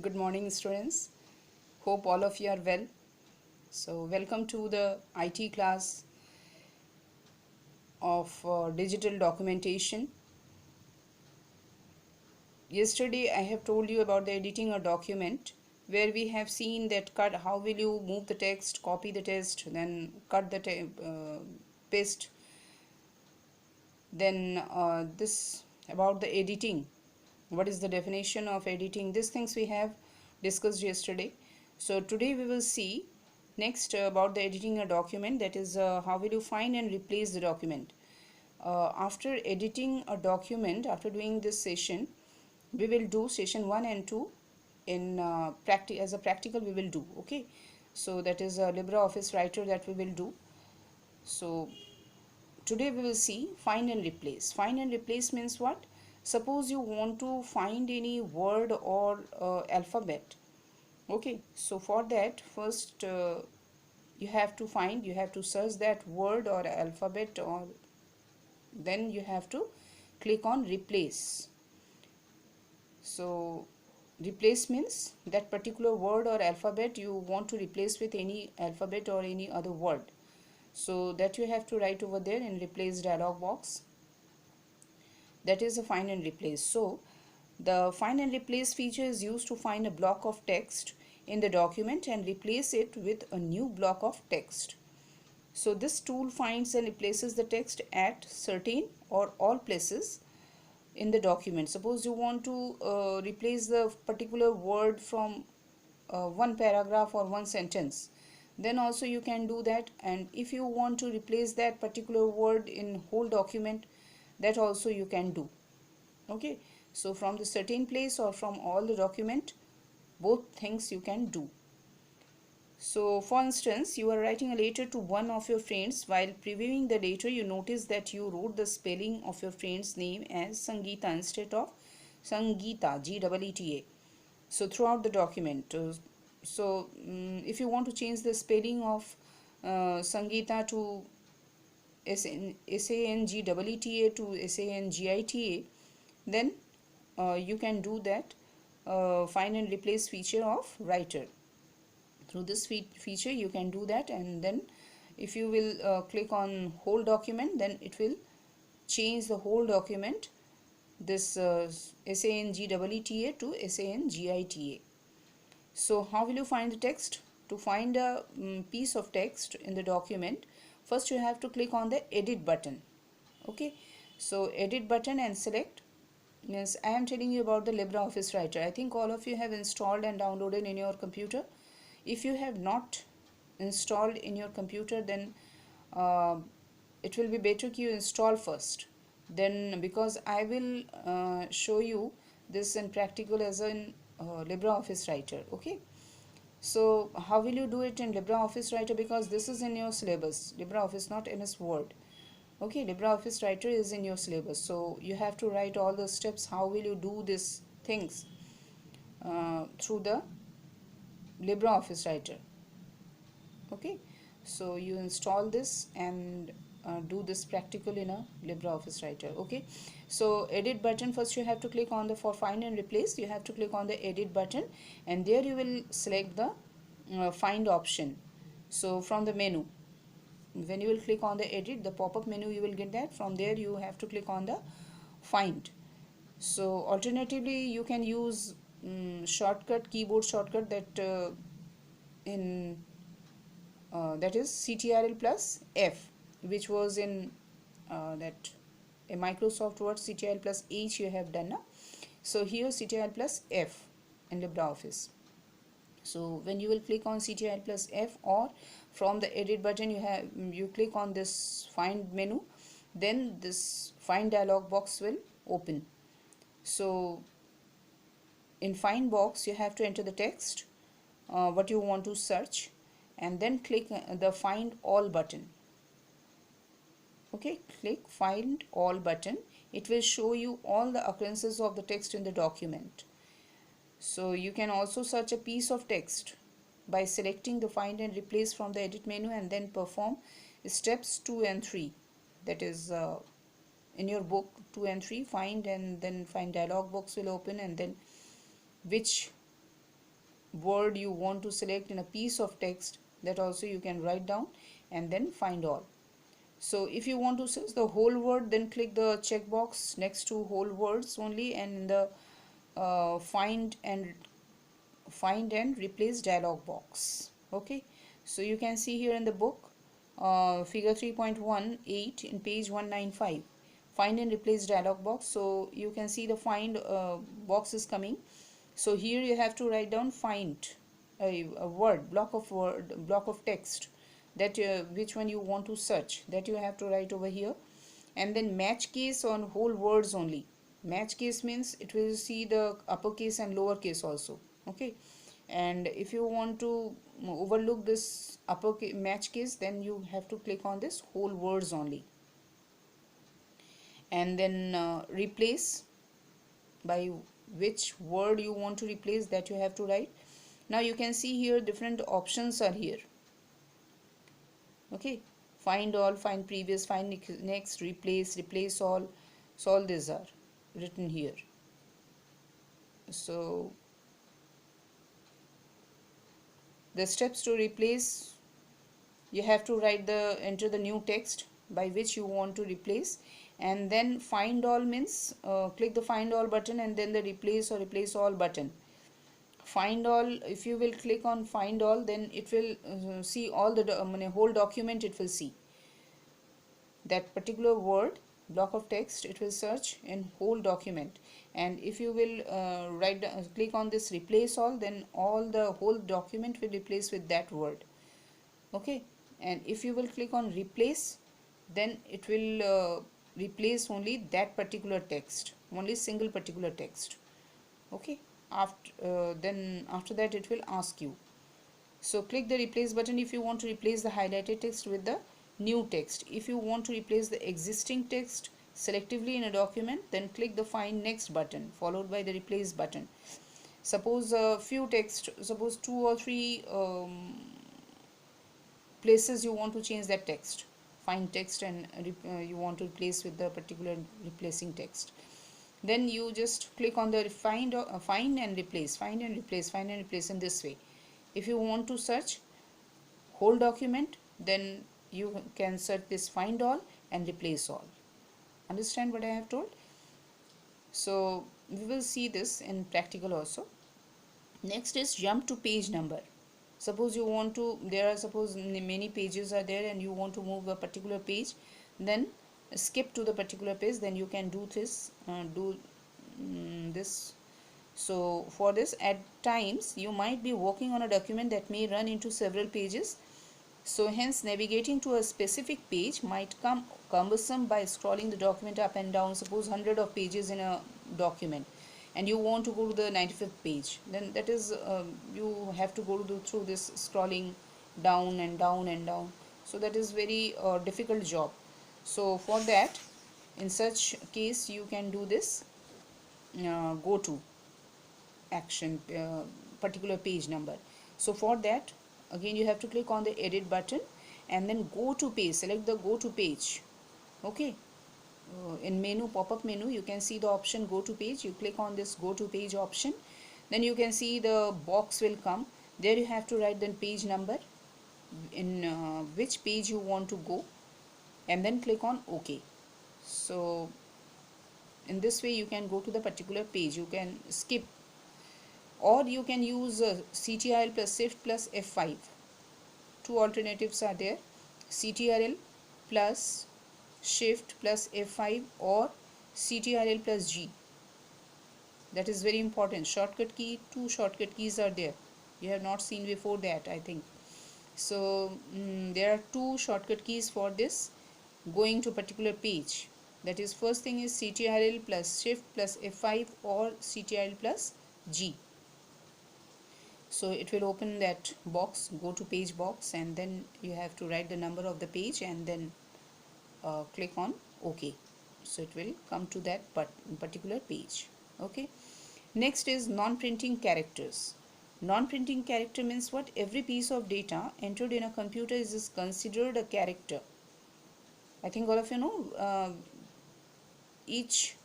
Good morning, students. Hope all of you are well. So, welcome to the IT class of digital documentation. Yesterday, I have told you about the editing a document where we have seen that how will you move the text, copy the text, then cut the paste. Then this about the editing. What is the definition of editing? These things we have discussed yesterday. So today we will see next about the editing a document, that is how will you find and replace the document. After editing a document, after doing this session, we will do session 1 and 2 in practice. As a practical we will do, okay. So that is a LibreOffice writer that we will do. So today we will see find and replace. Find and replace means what? Suppose you want to find any word or alphabet, okay. So for that, first you have to search that word or alphabet, or then you have to click on replace. So replace means that particular word or alphabet you want to replace with any alphabet or any other word. So that you have to write over there in replace dialog box. That is a find and replace. So the find and replace feature is used to find a block of text in the document and replace it with a new block of text. So this tool finds and replaces the text at certain or all places in the document. Suppose you want to replace the particular word from one paragraph or one sentence, then also you can do that. And if you want to replace that particular word in whole document, that also you can do, okay. So from the certain place or from all the document, both things you can do. So for instance, you are writing a letter to one of your friends. While previewing the letter, you notice that you wrote the spelling of your friend's name as Sangeeta instead of Sangeeta, Geeta. So throughout the document, if you want to change the spelling of Sangeeta to Sangeeta to Sangita, then you can do that find and replace feature of writer. Through this feature you can do that, and then if you will click on whole document, then it will change the whole document, this Sangita to Sangita. So how will you find the text? To find a piece of text in the document, first you have to click on the edit button, okay. So edit button and select, means I am telling you about the LibreOffice writer. I think all of you have installed and downloaded in your computer. If you have not installed in your computer, then it will be better you install first, then, because I will show you this in practical as in LibreOffice writer, okay. So how will you do it in LibreOffice writer? Because this is in your syllabus, LibreOffice, not MS Word, okay. LibreOffice writer is in your syllabus, so you have to write all the steps. How will you do these things through the LibreOffice writer, okay. So you install this and do this practical in a LibreOffice writer, okay. So edit button, first you have to click on the, for find and replace, you have to click on the edit button, and there you will select the find option. So from the menu, when you will click on the edit, the pop-up menu you will get that. From there you have to click on the find. So alternatively you can use shortcut, keyboard shortcut, that in that is CTRL plus F, which was in that a Microsoft Word CTRL plus H you have done now. So here CTRL plus F in LibreOffice. So when you will click on CTRL plus F, or from the edit button you click on this find menu, then this find dialog box will open. So in find box you have to enter the text what you want to search, and then click the find all button, okay. Click find all button, it will show you all the occurrences of the text in the document. So you can also search a piece of text by selecting the find and replace from the edit menu, and then perform steps 2 and 3, that is in your book 2 and 3, find, and then find dialog box will open, and then which word you want to select in a piece of text, that also you can write down and then find all. So if you want to search the whole word, then click the checkbox next to whole words only, and in the find and replace dialog box. Okay, so you can see here in the book, figure 3.18 in page 195, find and replace dialog box. So you can see the find box is coming. So here you have to write down find a word block of text, that which one you want to search, that you have to write over here. And then match case on whole words only. Match case means it will see the uppercase and lowercase also. Okay, and if you want to overlook this uppercase match case, then you have to click on this whole words only. And then replace, by which word you want to replace, that you have to write. Now you can see here different options are here. Okay, find all, find previous, find next, replace all. So all these are written here. So the steps to replace, you have to enter the new text by which you want to replace. And then find all means click the find all button and then the replace or replace all button. Find all, if you will click on find all, then it will see all the whole document. It will see that particular word block of text, it will search in whole document. And if you will click on this replace all, then all the whole document will replace with that word. Okay, and if you will click on replace, then it will replace only that particular text, only single particular text. Okay, after that it will ask you. So click the replace button if you want to replace the highlighted text with the new text. If you want to replace the existing text selectively in a document, then click the find next button followed by the replace button. Suppose suppose 2 or 3 places you want to change that text, find text, and you want to replace with the particular replacing text, then you just click on the find and replace, find and replace, find and replace in this way. If you want to search whole document, then you can search this find all and replace all. Understand what I have told? So we will see this in practical also. Next is jump to page number. Suppose you want to, suppose many pages are there and you want to move a particular page, then skip to the particular page, then you can do this this. So for this, at times you might be working on a document that may run into several pages, so hence navigating to a specific page might come cumbersome by scrolling the document up and down. Suppose 100 of pages in a document and you want to go to the 95th page, then that is you have to go through this scrolling down and down and down. So that is very difficult job. So for that, in such case, you can do this go to action, particular page number. So for that, again you have to click on the edit button and then go to page, select the go to page. Okay, in menu, pop-up menu, you can see the option go to page. You click on this go to page option, then you can see the box will come. There you have to write the page number, in which page you want to go, and then click on OK. So in this way you can go to the particular page. You can skip, or you can use CTRL plus shift plus F5. Two alternatives are there: CTRL plus shift plus F5 or CTRL plus G. That is very important. Shortcut key, two shortcut keys are there. You have not seen before that, I think. So there are two shortcut keys for this going to particular page. That is, first thing is CTRL plus shift plus F5 or CTRL plus G. So it will open that box, go to page box, and then you have to write the number of the page and then click on OK. So it will come to that particular page. Okay. Next is non-printing characters. Non-printing character means what? Every piece of data entered in a computer is considered a character. I think all of you know each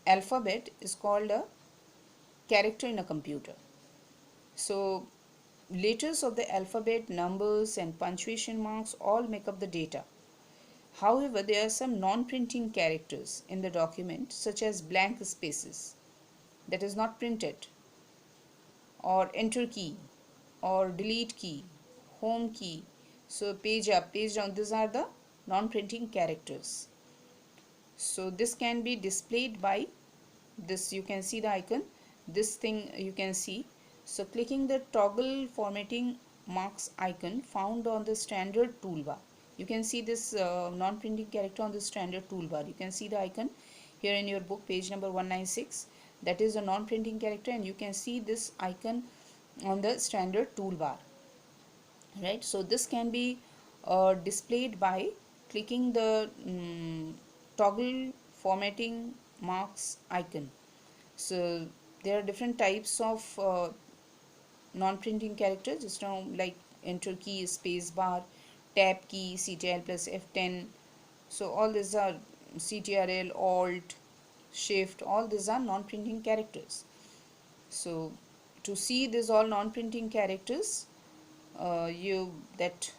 alphabet is called a character in a computer. So letters of the alphabet, numbers and punctuation marks all make up the data. However, there are some non-printing characters in the document such as blank spaces that is not printed, or enter key, or delete key, home key. So page up, page down, these are the non-printing characters. So this can be displayed by this. You can see the icon, this thing you can see. So clicking the toggle formatting marks icon found on the standard toolbar, you can see this non-printing character on the standard toolbar. You can see the icon here in your book, page number 196. That is a non-printing character, and you can see this icon on the standard toolbar, right? So this can be displayed by clicking the toggle formatting marks icon. So there are different types of non-printing characters, just now, like enter key, space bar, tab key, ctrl plus f10. So all these are ctrl, alt, shift, all these are non-printing characters. So to see these all non-printing characters, you that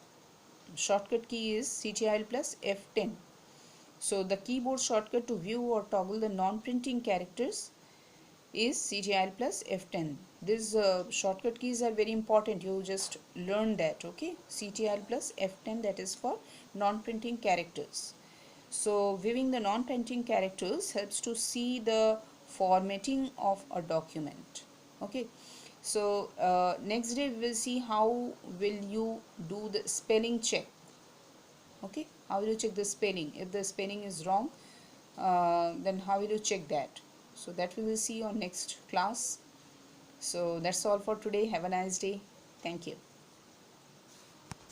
shortcut key is ctrl plus f10. So the keyboard shortcut to view or toggle the non-printing characters is ctrl plus f10. These shortcut keys are very important, you just learn that, okay? ctrl plus f10, that is for non-printing characters. So viewing the non-printing characters helps to see the formatting of a document, okay? So next day we will see how will you do the spelling check, okay? How will you check the spelling? If the spelling is wrong, then how will you check that? So that we will see on next class. So that's all for today. Have a nice day. Thank you.